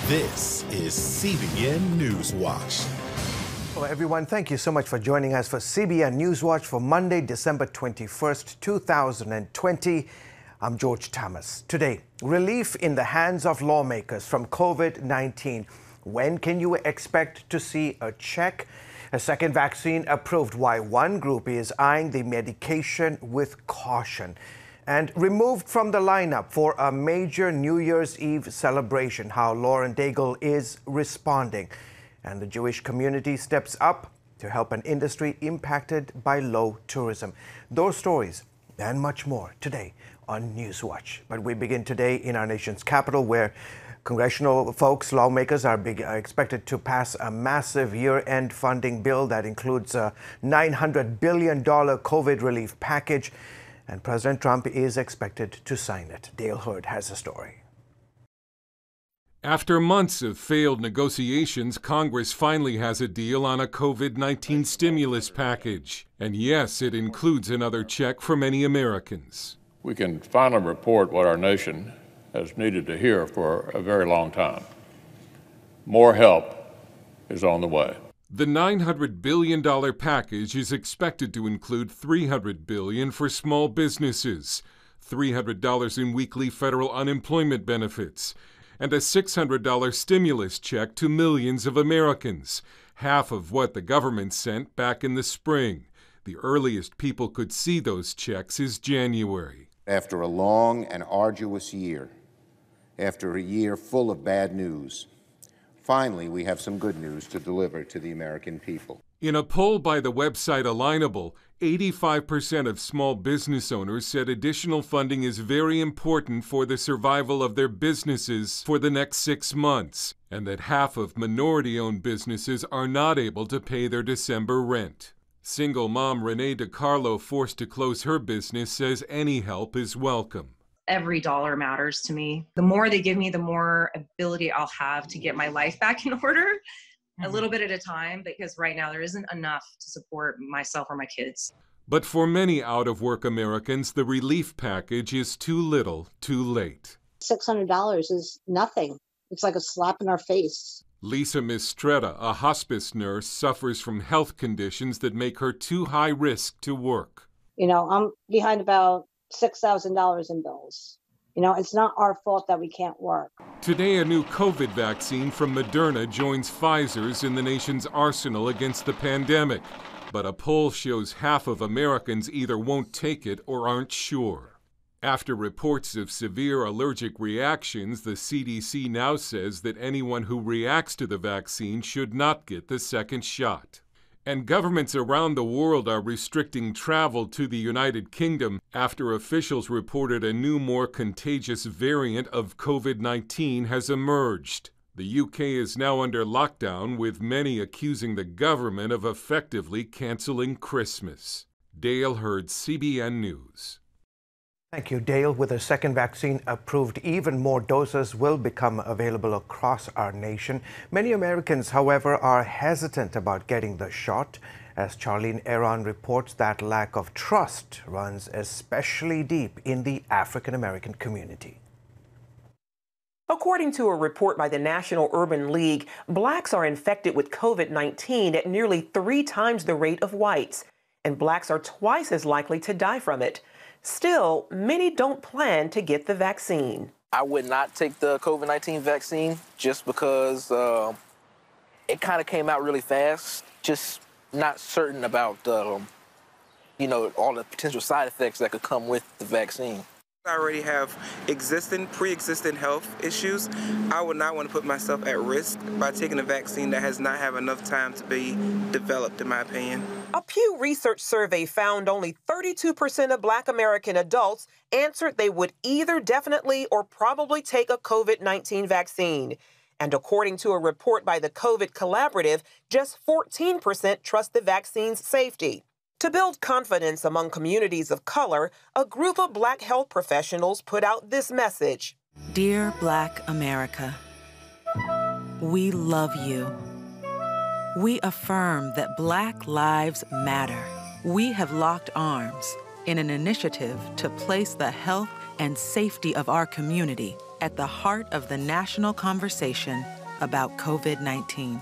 This is CBN NewsWatch. Hello everyone, thank you so much for joining us for CBN NewsWatch for Monday, December 21st, 2020. I'm George Thomas. Today, relief in the hands of lawmakers from COVID-19. When can you expect to see a check? A second vaccine approved, why one group is eyeing the medication with caution. And removed from the lineup for a major New Year's Eve celebration, how Lauren Daigle is responding. And the Jewish community steps up to help an industry impacted by low tourism. Those stories and much more today on NewsWatch. But we begin today in our nation's capital, where congressional folks, lawmakers, are expected to pass a massive year-end funding bill that includes a $900 billion COVID relief package. And President Trump is expected to sign it. Dale Hurd has a story. After months of failed negotiations, Congress finally has a deal on a COVID-19 stimulus package. And yes, it includes another check for many Americans. We can finally report what our nation has needed to hear for a very long time. More help is on the way. The $900 billion package is expected to include $300 billion for small businesses, $300 in weekly federal unemployment benefits, and a $600 stimulus check to millions of Americans, half of what the government sent back in the spring. The earliest people could see those checks is January. After a long and arduous year, after a year full of bad news, finally, we have some good news to deliver to the American people. In a poll by the website Alignable, 85% of small business owners said additional funding is very important for the survival of their businesses for the next 6 months, and that half of minority-owned businesses are not able to pay their December rent. Single mom Renee DiCarlo, forced to close her business, says any help is welcome. Every dollar matters to me. The more they give me, the more ability I'll have to get my life back in order, a little bit at a time, because right now there isn't enough to support myself or my kids. But for many out-of-work Americans, the relief package is too little, too late. $600 is nothing. It's like a slap in our face. Lisa Mistretta, a hospice nurse, suffers from health conditions that make her too high risk to work. You know, I'm behind about $6,000 in bills. You know, it's not our fault that we can't work. Today, a new COVID vaccine from Moderna joins Pfizer's in the nation's arsenal against the pandemic. But a poll shows half of Americans either won't take it or aren't sure. After reports of severe allergic reactions, the CDC now says that anyone who reacts to the vaccine should not get the second shot. And governments around the world are restricting travel to the United Kingdom after officials reported a new, more contagious variant of COVID-19 has emerged. The UK is now under lockdown, with many accusing the government of effectively canceling Christmas. Dale Hurd, CBN News. Thank you, Dale. With a second vaccine approved, even more doses will become available across our nation. Many Americans, however, are hesitant about getting the shot. As Charlene Aaron reports, that lack of trust runs especially deep in the African American community. According to a report by the National Urban League, blacks are infected with COVID-19 at nearly 3 times the rate of whites, and blacks are twice as likely to die from it. Still, many don't plan to get the vaccine. I would not take the COVID-19 vaccine just because it kind of came out really fast. Just not certain about, all the potential side effects that could come with the vaccine. I already have pre-existing health issues. I would not want to put myself at risk by taking a vaccine that has not had enough time to be developed, in my opinion. A Pew Research survey found only 32% of Black American adults answered they would either definitely or probably take a COVID-19 vaccine. And according to a report by the COVID Collaborative, just 14% trust the vaccine's safety. To build confidence among communities of color, a group of Black health professionals put out this message. Dear Black America, we love you. We affirm that Black lives matter. We have locked arms in an initiative to place the health and safety of our community at the heart of the national conversation about COVID-19.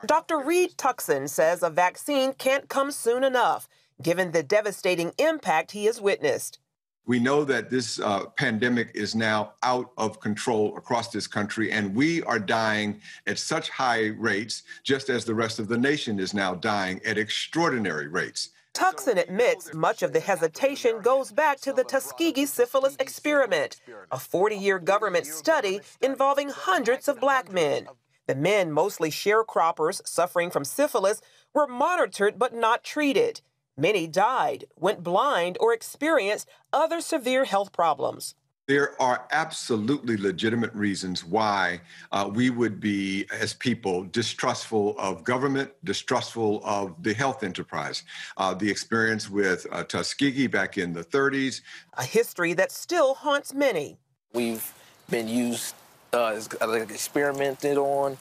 Dr. Reed Tuckson says a vaccine can't come soon enough, given the devastating impact he has witnessed. We know that this pandemic is now out of control across this country, and we are dying at such high rates, just as the rest of the nation is now dying at extraordinary rates. Tuckson admits much of the hesitation goes back to the Tuskegee syphilis experiment, a 40-year government study involving hundreds of Black men. The men, mostly sharecroppers suffering from syphilis, were monitored but not treated. Many died, went blind, or experienced other severe health problems. There are absolutely legitimate reasons why we would be, as people, distrustful of government, distrustful of the health enterprise. The experience with Tuskegee back in the 30s. A history that still haunts many. We've been used, experimented on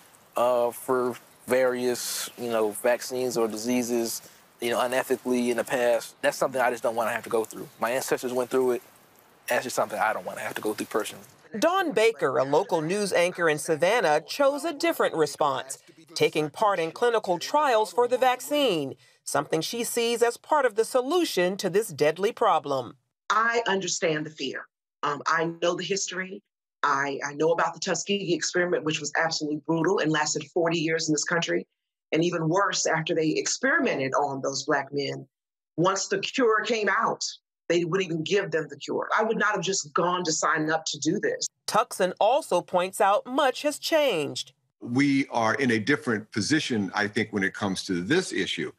for various, vaccines or diseases, unethically in the past. That's something I just don't want to have to go through. My ancestors went through it. That's just something I don't want to have to go through personally. Dawn Baker, a local news anchor in Savannah, chose a different response, taking part in clinical trials for the vaccine, something she sees as part of the solution to this deadly problem. I understand the fear. I know the history. I know about the Tuskegee experiment, which was absolutely brutal and lasted 40 years in this country. And even worse, after they experimented on those Black men, once the cure came out, they wouldn't even give them the cure. I would not have just gone to sign up to do this. Tuckson also points out much has changed. We are in a different position, I think, when it comes to this issue,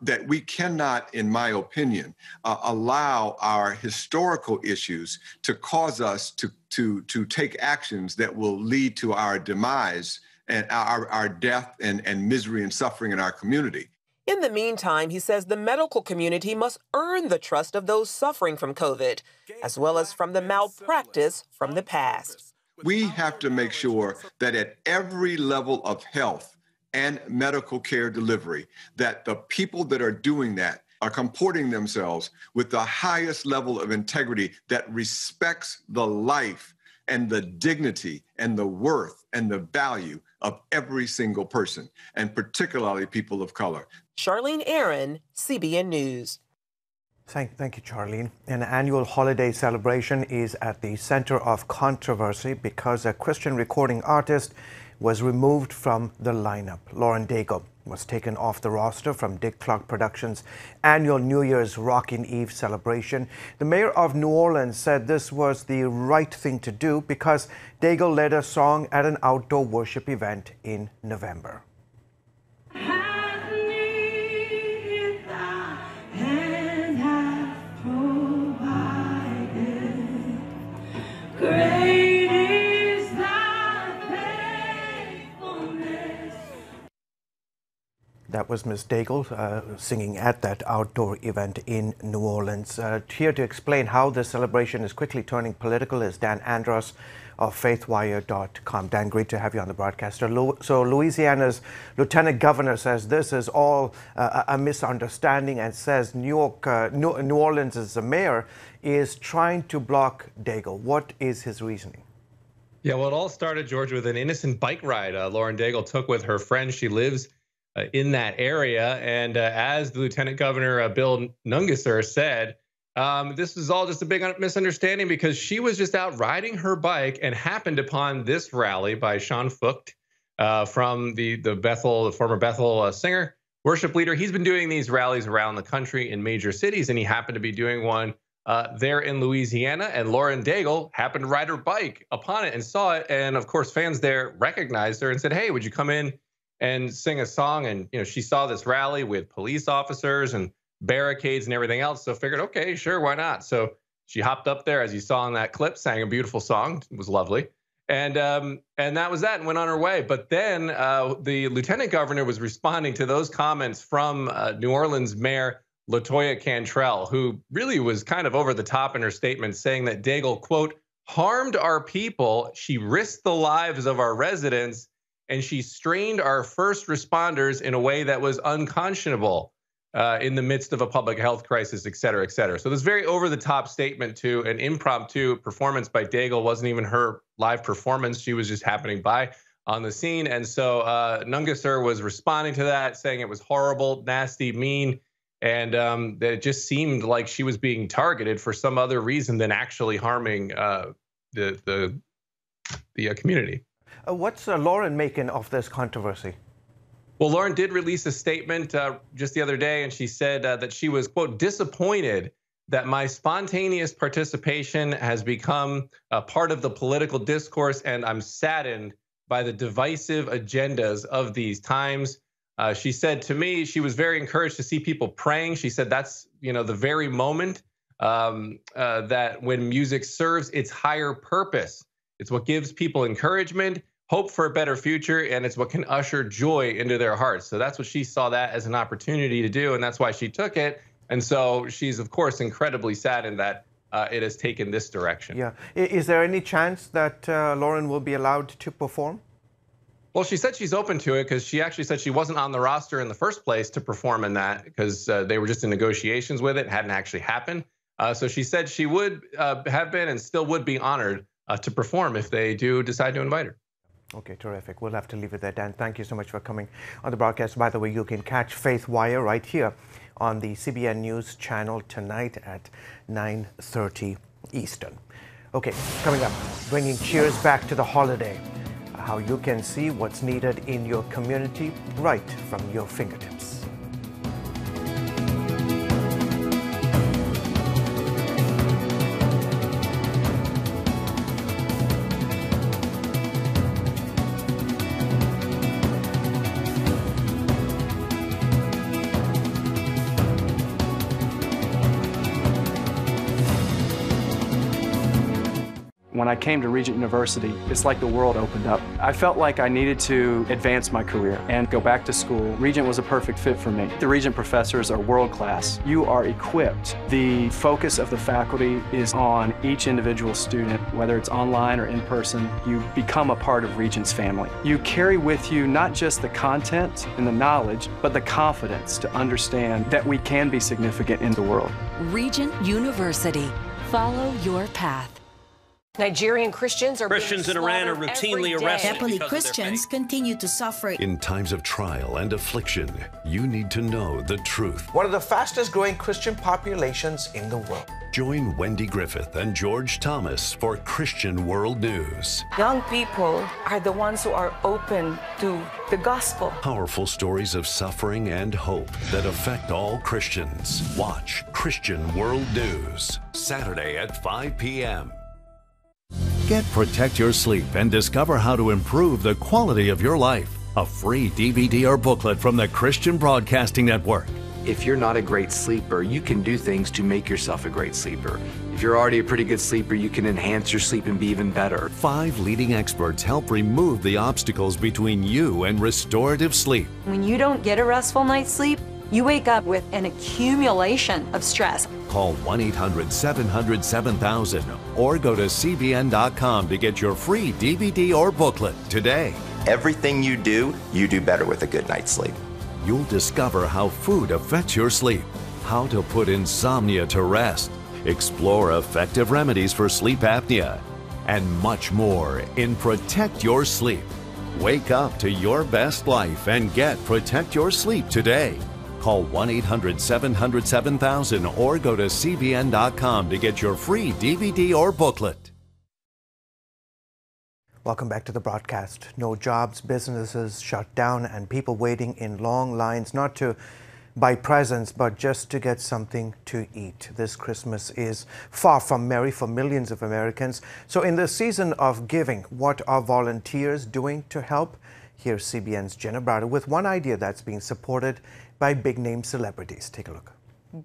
that we cannot, in my opinion, allow our historical issues to cause us to take actions that will lead to our demise and our death and misery and suffering in our community. In the meantime, he says the medical community must earn the trust of those suffering from COVID, as well as from the malpractice from the past. We have to make sure that at every level of health and medical care delivery, that the people that are doing that are comporting themselves with the highest level of integrity that respects the life and the dignity and the worth and the value of every single person, and particularly people of color. Charlene Aaron, CBN News. Thank you, Charlene. An annual holiday celebration is at the center of controversy because a Christian recording artist was removed from the lineup. Lauren Daigle was taken off the roster from Dick Clark Productions' annual New Year's Rockin' Eve celebration. The mayor of New Orleans said this was the right thing to do because Daigle led a song at an outdoor worship event in November. That was Ms. Daigle singing at that outdoor event in New Orleans. Here to explain how this celebration is quickly turning political is Dan Andros of faithwire.com. Dan, great to have you on the broadcast. So Louisiana's lieutenant governor says this is all a misunderstanding and says New Orleans' mayor is trying to block Daigle. What is his reasoning? Yeah, well, it all started, George, with an innocent bike ride Lauren Daigle took with her friend. She lives in that area. And as the Lieutenant Governor, Bill Nungesser, said, this is all just a big misunderstanding because she was just out riding her bike and happened upon this rally by Sean Fucht from the former Bethel singer, worship leader. He's been doing these rallies around the country in major cities, and he happened to be doing one there in Louisiana. And Lauren Daigle happened to ride her bike upon it and saw it. And of course, fans there recognized her and said, hey, would you come in and sing a song? And, she saw this rally with police officers and barricades and everything else. So figured, okay, sure, why not? So she hopped up there, as you saw in that clip, sang a beautiful song. It was lovely. And that was that, and went on her way. But then the lieutenant governor was responding to those comments from New Orleans Mayor LaToya Cantrell, who really was kind of over the top in her statement, saying that Daigle, quote, harmed our people. She risked the lives of our residents, and she strained our first responders in a way that was unconscionable. in the midst of a public health crisis, et cetera, et cetera. So this very over-the-top statement to an impromptu performance by Daigle wasn't even her live performance. She was just happening by on the scene. And so Nungesser was responding to that, saying it was horrible, nasty, mean, and that it just seemed like she was being targeted for some other reason than actually harming the community. What's Lauren making of this controversy? Well, Lauren did release a statement just the other day, and she said that she was, quote, disappointed that my spontaneous participation has become a part of the political discourse, and I'm saddened by the divisive agendas of these times. She said to me she was very encouraged to see people praying. She said that's, the very moment that when music serves its higher purpose. It's what gives people encouragement, hope for a better future, and it's what can usher joy into their hearts. So that's what she saw that as an opportunity to do, and that's why she took it. And so she's, of course, incredibly saddened that it has taken this direction. Yeah. Is there any chance that Lauren will be allowed to perform? Well, she said she's open to it because she actually said she wasn't on the roster in the first place to perform in that because they were just in negotiations with it. It hadn't actually happened. So she said she would have been and still would be honored to perform if they do decide to invite her. Okay, terrific. We'll have to leave it there, Dan. Thank you so much for coming on the broadcast. By the way, you can catch Faith Wire right here on the CBN News Channel tonight at 9:30 Eastern. Okay, coming up, bringing cheers back to the holiday. How you can see what's needed in your community right from your fingertips. When I came to Regent University, it's like the world opened up. I felt like I needed to advance my career and go back to school. Regent was a perfect fit for me. The Regent professors are world class. You are equipped. The focus of the faculty is on each individual student, whether it's online or in person. You become a part of Regent's family. You carry with you not just the content and the knowledge, but the confidence to understand that we can be significant in the world. Regent University. Follow your path. Nigerian Christians in Iran are routinely arrested. Happily, Christians continue to suffer. In times of trial and affliction, you need to know the truth. One of the fastest growing Christian populations in the world. Join Wendy Griffith and George Thomas for Christian World News. Young people are the ones who are open to the gospel. Powerful stories of suffering and hope that affect all Christians. Watch Christian World News, Saturday at 5 p.m. Get Protect Your Sleep and discover how to improve the quality of your life. A free DVD or booklet from the Christian Broadcasting Network. If you're not a great sleeper, you can do things to make yourself a great sleeper. If you're already a pretty good sleeper, you can enhance your sleep and be even better. 5 leading experts help remove the obstacles between you and restorative sleep. When you don't get a restful night's sleep, you wake up with an accumulation of stress. Call 1-800-700-7000 or go to cbn.com to get your free DVD or booklet today. Everything you do better with a good night's sleep. You'll discover how food affects your sleep, how to put insomnia to rest, explore effective remedies for sleep apnea, and much more in Protect Your Sleep. Wake up to your best life and get Protect Your Sleep today. Call 1-800-700-7000 or go to cbn.com to get your free DVD or booklet. Welcome back to the broadcast. No jobs, businesses shut down, and people waiting in long lines, not to buy presents, but just to get something to eat. This Christmas is far from merry for millions of Americans. So in the season of giving, what are volunteers doing to help? Here's CBN's Jenna Browder with one idea that's being supported by big-name celebrities. Take a look.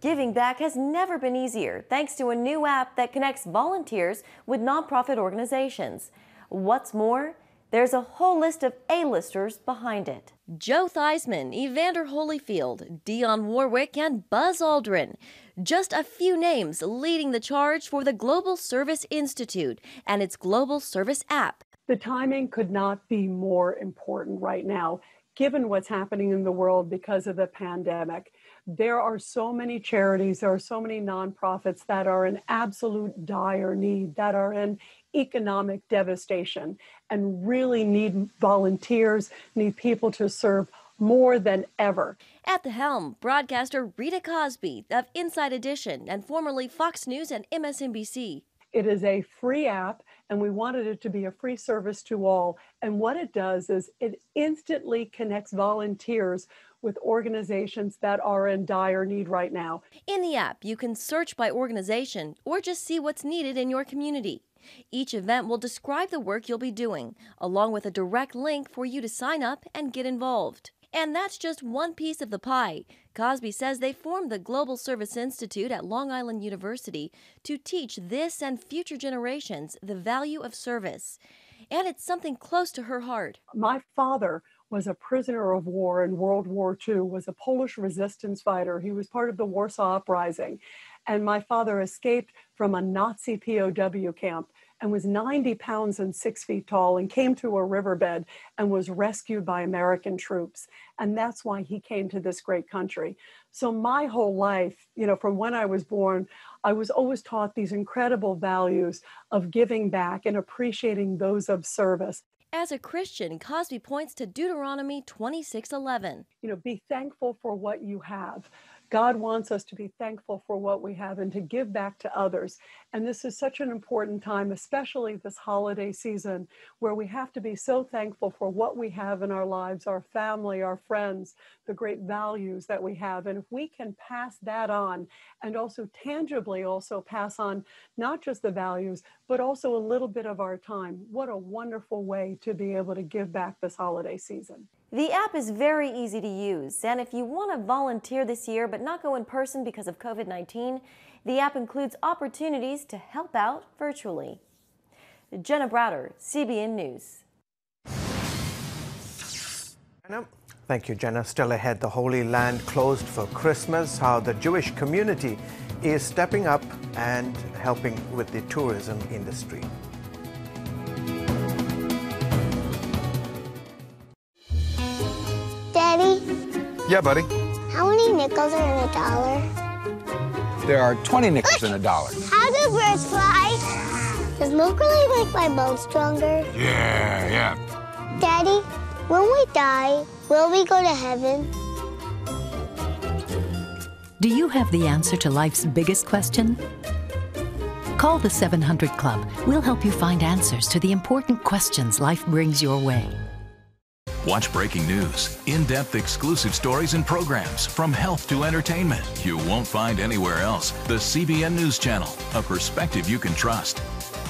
Giving back has never been easier thanks to a new app that connects volunteers with nonprofit organizations. What's more, there's a whole list of A-listers behind it. Joe Theismann, Evander Holyfield, Dionne Warwick, and Buzz Aldrin. Just a few names leading the charge for the Global Service Institute and its Global Service app. The timing could not be more important right now, given what's happening in the world because of the pandemic. There are so many charities, there are so many nonprofits that are in absolute dire need, that are in economic devastation, and really need volunteers, need people to serve more than ever. At the helm, broadcaster Rita Cosby of Inside Edition and formerly Fox News and MSNBC. It is a free app, and we wanted it to be a free service to all. And what it does is it instantly connects volunteers with organizations that are in dire need right now. In the app, you can search by organization or just see what's needed in your community. Each event will describe the work you'll be doing, along with a direct link for you to sign up and get involved. And that's just one piece of the pie. Cosby says they formed the Global Service Institute at Long Island University to teach this and future generations the value of service. And it's something close to her heart. My father was a prisoner of war in World War II, was a Polish resistance fighter. He was part of the Warsaw Uprising. And my father escaped from a Nazi POW camp and was 90 pounds and 6 feet tall and came to a riverbed and was rescued by American troops. And that's why he came to this great country. So my whole life, from when I was born, I was always taught these incredible values of giving back and appreciating those of service. As a Christian, Cosby points to Deuteronomy 26:11. Be thankful for what you have. God wants us to be thankful for what we have and to give back to others. And this is such an important time, especially this holiday season, where we have to be so thankful for what we have in our lives, our family, our friends, the great values that we have. And if we can pass that on and also tangibly also pass on not just the values, but also a little bit of our time, what a wonderful way to be able to give back this holiday season. The app is very easy to use, and if you want to volunteer this year but not go in person because of COVID-19, the app includes opportunities to help out virtually. Jenna Browder, CBN News. Thank you, Jenna. Still ahead, the Holy Land closed for Christmas, how the Jewish community is stepping up and helping with the tourism industry. Daddy? Yeah, buddy? How many nickels are in a dollar? There are 20 nickels in a dollar. How do birds fly? Does milk really make my bones stronger? Yeah. Daddy, when we die, will we go to heaven? Do you have the answer to life's biggest question? Call the 700 Club. We'll help you find answers to the important questions life brings your way. Watch breaking news, in-depth exclusive stories and programs from health to entertainment you won't find anywhere else. The CBN News Channel, a perspective you can trust.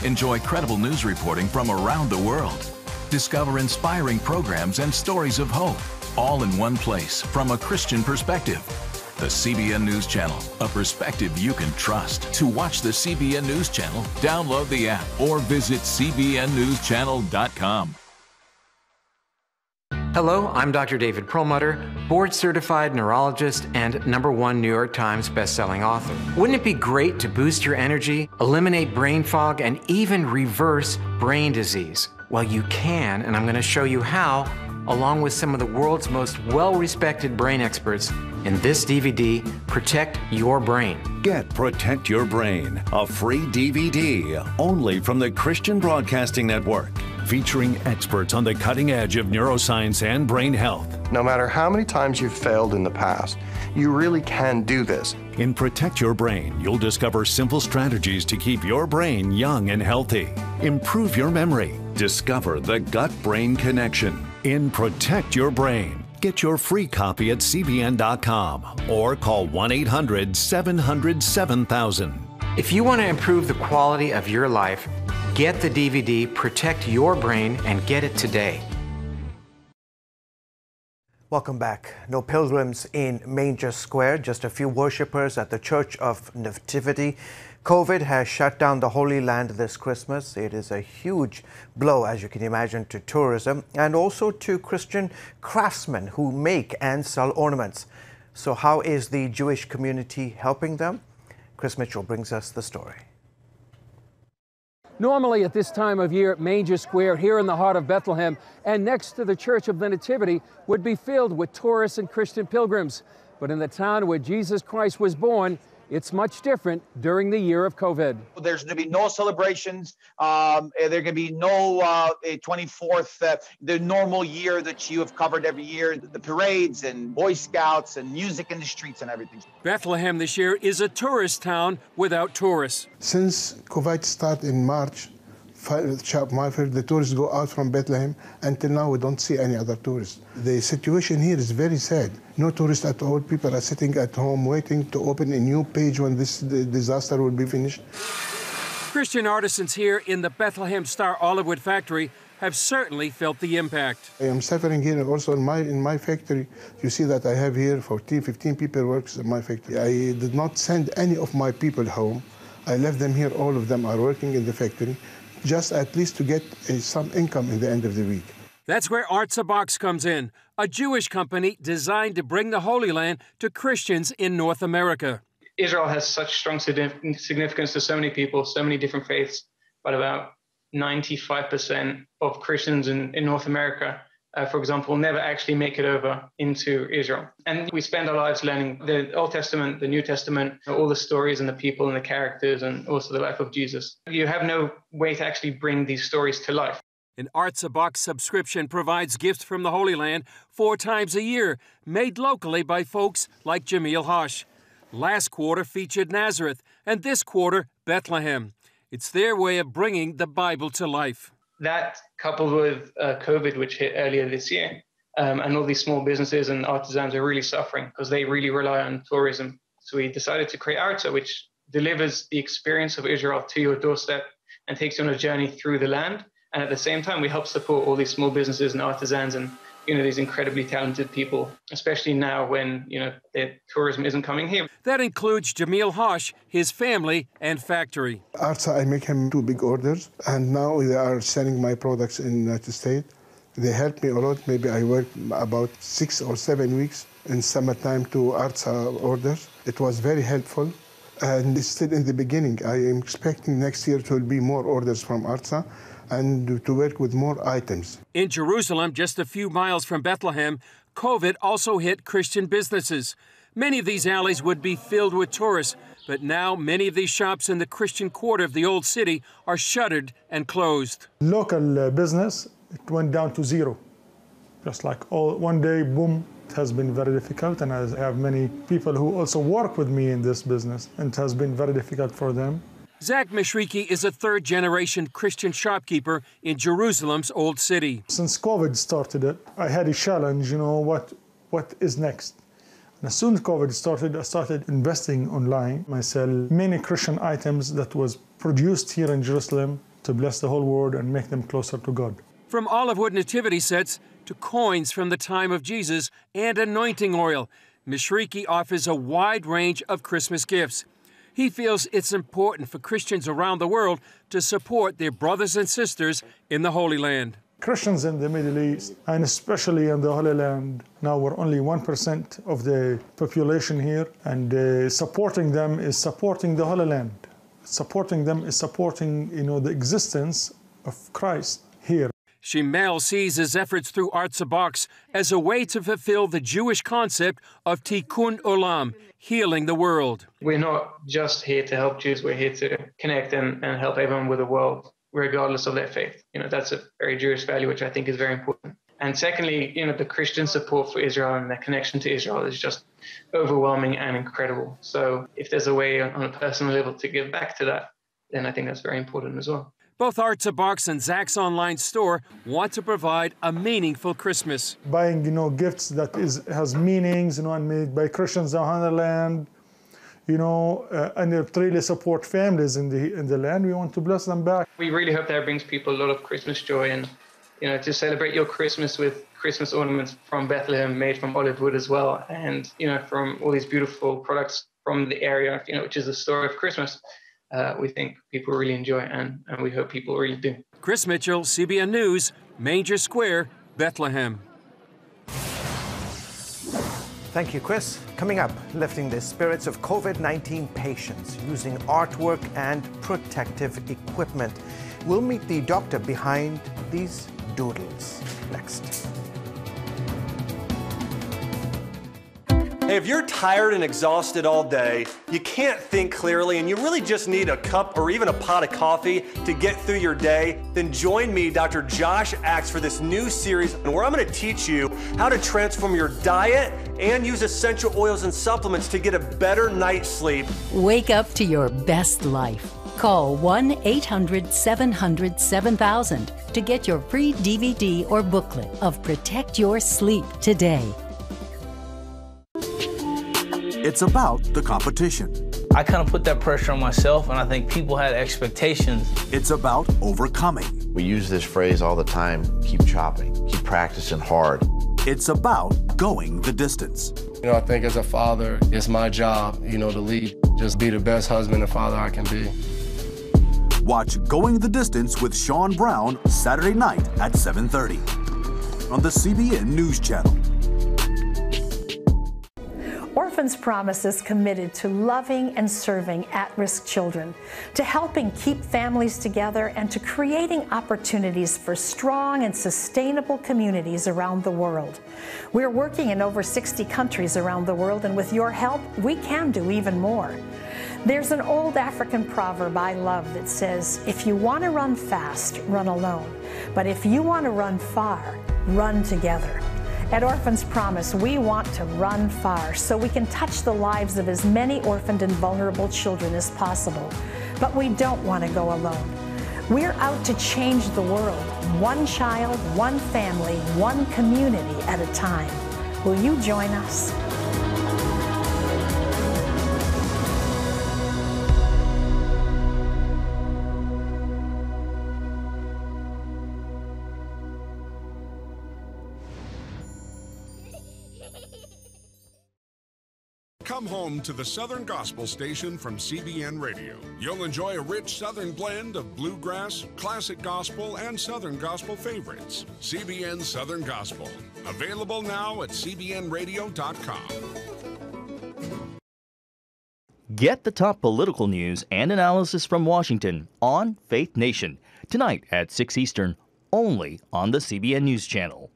Enjoy credible news reporting from around the world. Discover inspiring programs and stories of hope, all in one place from a Christian perspective. The CBN News Channel, a perspective you can trust. To watch the CBN News Channel, download the app or visit cbnnewschannel.com. Hello, I'm Dr. David Perlmutter, board-certified neurologist and #1 New York Times bestselling author. Wouldn't it be great to boost your energy, eliminate brain fog, and even reverse brain disease? Well, you can, and I'm going to show you how, along with some of the world's most well-respected brain experts in this DVD, Protect Your Brain. Get Protect Your Brain, a free DVD only from the Christian Broadcasting Network, featuring experts on the cutting edge of neuroscience and brain health. No matter how many times you've failed in the past, you really can do this. In Protect Your Brain, you'll discover simple strategies to keep your brain young and healthy. Improve your memory. Discover the gut-brain connection. In Protect Your Brain, get your free copy at cbn.com or call 1-800-700-7000. If you want to improve the quality of your life, get the DVD Protect Your Brain and get it today. Welcome back. No pilgrims in Manger Square, just a few worshippers at the Church of Nativity. COVID has shut down the Holy Land this Christmas. It is a huge blow, as you can imagine, to tourism and also to Christian craftsmen who make and sell ornaments. So how is the Jewish community helping them? Chris Mitchell brings us the story. Normally at this time of year, Manger Square here in the heart of Bethlehem and next to the Church of the Nativity would be filled with tourists and Christian pilgrims. But in the town where Jesus Christ was born, it's much different during the year of COVID. There's going to be no celebrations. There going to be no 24th, the normal year that you have covered every year, the parades and Boy Scouts and music in the streets and everything. Bethlehem this year is a tourist town without tourists. Since COVID started in March, the tourists go out from Bethlehem. Until now, we don't see any other tourists. The situation here is very sad. No tourists at all. People are sitting at home waiting to open a new page when this disaster will be finished. Christian artisans here in the Bethlehem Star Olive Wood factory have certainly felt the impact. I am suffering here also in my factory. You see that I have here 14, 15 people works in my factory. I did not send any of my people home. I left them here. All of them are working in the factory, just at least to get some income in the end of the week. That's where Arts a Box comes in, a Jewish company designed to bring the Holy Land to Christians in North America. Israel has such strong significance to so many people, so many different faiths, but about 95% of Christians in North America, for example, never actually make it over into Israel. And we spend our lives learning the Old Testament, the New Testament, all the stories and the people and the characters and also the life of Jesus. You have no way to actually bring these stories to life. An Arts a Box subscription provides gifts from the Holy Land 4 times a year, made locally by folks like Jamil Hosh. Last quarter featured Nazareth, and this quarter, Bethlehem. It's their way of bringing the Bible to life. That, coupled with COVID, which hit earlier this year, and all these small businesses and artisans are really suffering because they really rely on tourism. So we decided to create Arta, which delivers the experience of Israel to your doorstep and takes you on a journey through the land. And at the same time, we help support all these small businesses and artisans and these incredibly talented people, especially now when the tourism isn't coming here. That includes Jamil Hosh, his family, and factory. Arta, I make him 2 big orders, and now they are selling my products in the United States. They help me a lot. Maybe I work about 6 or 7 weeks in summertime to Arta orders. It was very helpful, and it's still in the beginning. I am expecting next year there will be more orders from Arta and to work with more items. In Jerusalem, just a few miles from Bethlehem, COVID also hit Christian businesses. Many of these alleys would be filled with tourists, but now many of these shops in the Christian quarter of the old city are shuttered and closed. Local business, it went down to 0. Just like one day, boom, it has been very difficult, and I have many people who also work with me in this business, and it has been very difficult for them. Zach Mishriki is a 3rd-generation Christian shopkeeper in Jerusalem's old city. Since COVID started, I had a challenge, what is next? And as soon as COVID started, I started investing online. I sell many Christian items that was produced here in Jerusalem to bless the whole world and make them closer to God. From olive wood nativity sets to coins from the time of Jesus and anointing oil, Mishriki offers a wide range of Christmas gifts. He feels it's important for Christians around the world to support their brothers and sisters in the Holy Land. Christians in the Middle East, and especially in the Holy Land, now we're only 1% of the population here, and supporting them is supporting the Holy Land. Supporting them is supporting, the existence of Christ here. Shimel sees his efforts through Arts a Box as a way to fulfill the Jewish concept of tikkun olam, healing the world. We're not just here to help Jews, we're here to connect and help everyone with the world, regardless of their faith. That's a very Jewish value, which I think is very important. And secondly, the Christian support for Israel and their connection to Israel is just overwhelming and incredible. So if there's a way on a personal level to give back to that, then I think that's very important as well. Both Arts a Box and Zach's online store want to provide a meaningful Christmas. Buying, gifts that has meanings, and made by Christians on the land, and it really support families in the land. We want to bless them back. We really hope that brings people a lot of Christmas joy, and to celebrate your Christmas with Christmas ornaments from Bethlehem, made from olive wood as well, and from all these beautiful products from the area, which is the story of Christmas. We think people really enjoy it, and we hope people really do. Chris Mitchell, CBN News, Manger Square, Bethlehem. Thank you, Chris. Coming up, lifting the spirits of COVID-19 patients using artwork and protective equipment. We'll meet the doctor behind these doodles next. Hey, if you're tired and exhausted all day, you can't think clearly, and you really just need a cup or even a pot of coffee to get through your day, then join me, Dr. Josh Axe, for this new series where I'm going to teach you how to transform your diet and use essential oils and supplements to get a better night's sleep. Wake up to your best life. Call 1-800-700-7000 to get your free DVD or booklet of Protect Your Sleep today. It's about the competition. I kind of put that pressure on myself, and I think people had expectations. It's about overcoming. We use this phrase all the time, keep chopping, keep practicing hard. It's about going the distance. I think as a father, it's my job, to lead, just be the best husband and father I can be. Watch Going the Distance with Sean Brown Saturday night at 7:30 on the CBN News Channel. Orphans Promise is committed to loving and serving at-risk children, to helping keep families together, and to creating opportunities for strong and sustainable communities around the world. We're working in over 60 countries around the world, and with your help, we can do even more. There's an old African proverb I love that says, if you want to run fast, run alone. But if you want to run far, run together. At Orphans Promise, we want to run far so we can touch the lives of as many orphaned and vulnerable children as possible. But we don't want to go alone. We're out to change the world, one child, one family, one community at a time. Will you join us? Come home to the Southern Gospel Station from CBN Radio. You'll enjoy a rich Southern blend of bluegrass, classic gospel, and Southern Gospel favorites. CBN Southern Gospel. Available now at cbnradio.com. Get the top political news and analysis from Washington on Faith Nation, tonight at 6 Eastern, only on the CBN News Channel.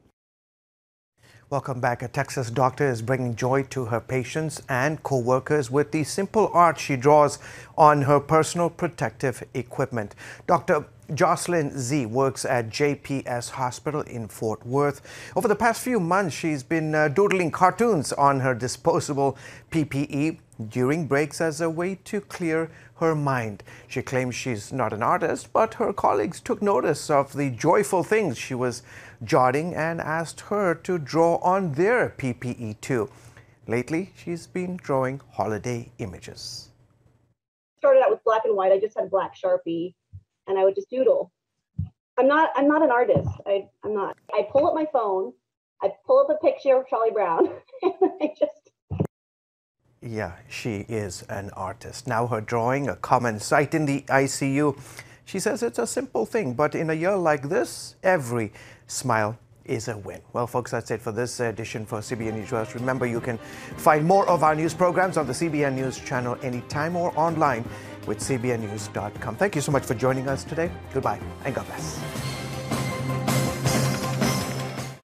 Welcome back. A Texas doctor is bringing joy to her patients and co-workers with the simple art she draws on her personal protective equipment. Dr. Jocelyn Z works at JPS Hospital in Fort Worth. Over the past few months, she's been doodling cartoons on her disposable PPE during breaks as a way to clear her mind. She claims she's not an artist, but her colleagues took notice of the joyful things she was jotting and asked her to draw on their PPE too. Lately, she's been drawing holiday images. Started out with black and white. I just had black Sharpie, and I would just doodle. I'm not an artist. I'm not. I pull up my phone, I pull up a picture of Charlie Brown, and I just. Yeah, she is an artist. Now her drawing, a common sight in the ICU. She says it's a simple thing, but in a year like this, every smile is a win. Well, folks, that's it for this edition for CBN NewsWatch. Remember, you can find more of our news programs on the CBN News Channel anytime or online with cbnnews.com. Thank you so much for joining us today. Goodbye and God bless.